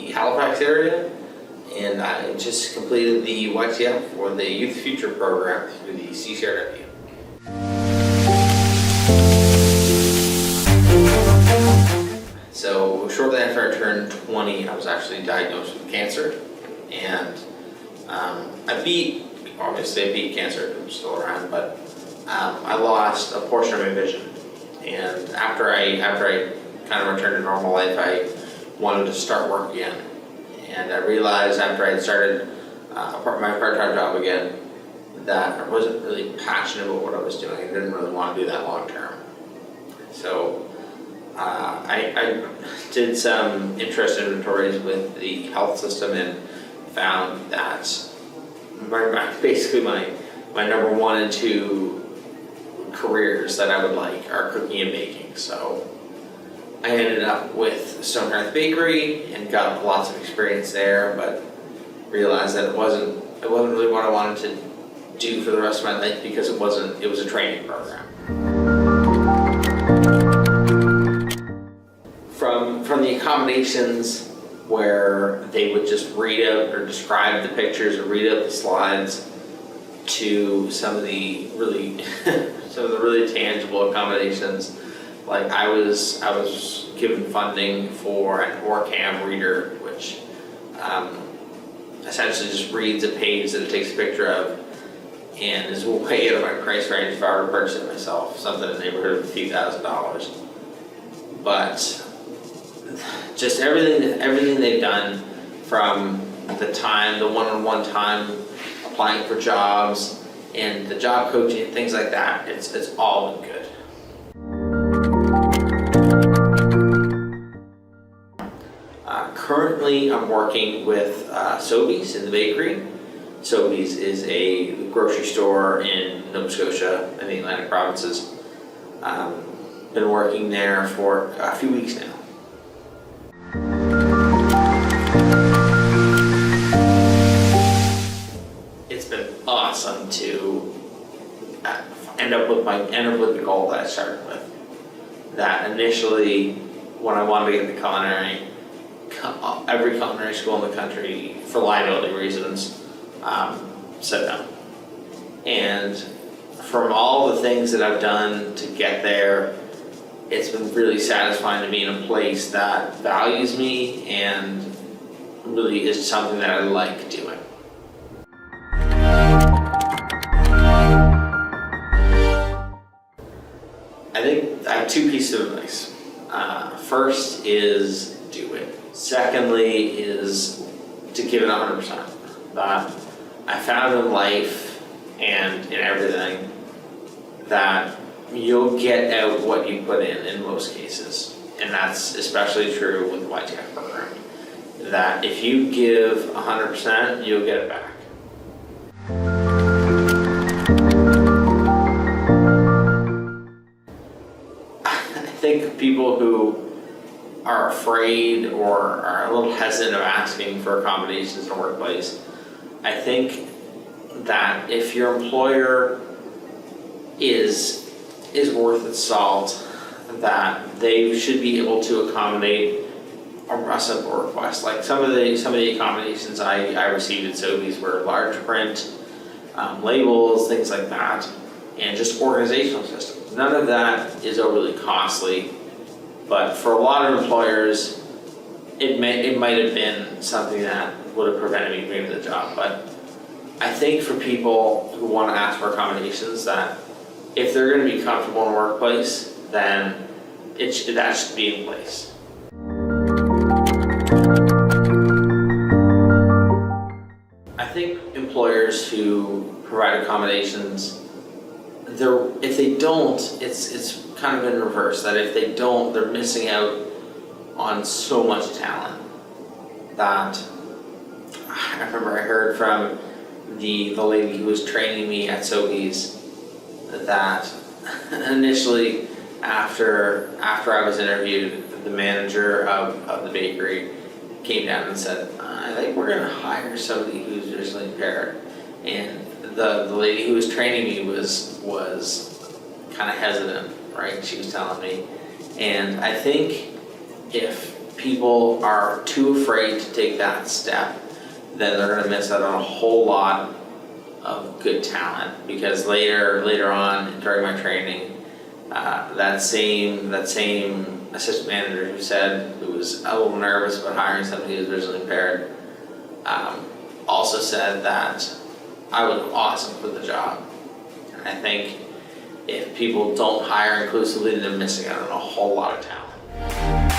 the Halifax area, and I just completed the YTF, or the Youth Future program, through the CCRW. So shortly after I turned 20, I was actually diagnosed with cancer, and I beat cancer. I'm still around, but I lost a portion of my vision. And after I kind of returned to normal life, I wanted to start work again. And I realized after I had started my part-time job again that I wasn't really passionate about what I was doing. I didn't really want to do that long term. So I did some interest inventories with the health system and found that basically my number 1 and 2 careers that I would like are cooking and baking. So I ended up with Stonehearth Bakery and got lots of experience there, but realized that it wasn't really what I wanted to do for the rest of my life, because it was a training program. From the accommodations where they would just read out or describe the pictures or read out the slides, to some of the really tangible accommodations. Like I was given funding for an OrCam reader, which essentially just reads a page that it takes a picture of, and is way out of my price range if I were to purchase it myself, something in the neighborhood of a few $1,000s. But just everything they've done, from the one-on-one time applying for jobs and the job coaching and things like that, it's all been good. Currently, I'm working with Sobeys in the bakery. Sobeys is a grocery store in Nova Scotia and the Atlantic provinces. Been working there for a few weeks now. It's been awesome to end up with the goal that I started with. That initially, when I wanted to get into culinary, every culinary school in the country, for liability reasons, said no. And from all the things that I've done to get there, it's been really satisfying to be in a place that values me and really is something that I like doing. I think I have 2 pieces of advice. First is do it. Secondly is to give it 100%. That I found in life and in everything that you'll get out what you put in most cases. And that's especially true with the YTF program. That if you give 100%, you'll get it back. I think people who are afraid or are a little hesitant of asking for accommodations in a workplace, I think that if your employer is worth its salt, that they should be able to accommodate a simple request. Like some of the accommodations I received at Sobeys were large print, labels, things like that, and just organizational systems. None of that is overly costly, but for a lot of employers, it might have been something that would have prevented me from getting the job. But I think for people who want to ask for accommodations, that if they're going to be comfortable in a workplace, then that should be in place. I think employers who provide accommodations, if they don't, it's kind of in reverse. That if they don't, they're missing out on so much talent. That I remember I heard from the lady who was training me at Sobeys that initially, after I was interviewed, the manager of the bakery came down and said, I think we're going to hire somebody who's visually impaired. And the lady who was training me was kind of hesitant, right? She was telling me. And I think if people are too afraid to take that step, then they're gonna miss out on a whole lot of good talent, because later on during my training, that same assistant manager who said who was a little nervous about hiring somebody who was visually impaired, also said that I was awesome for the job. And I think if people don't hire inclusively, they're missing out on a whole lot of talent.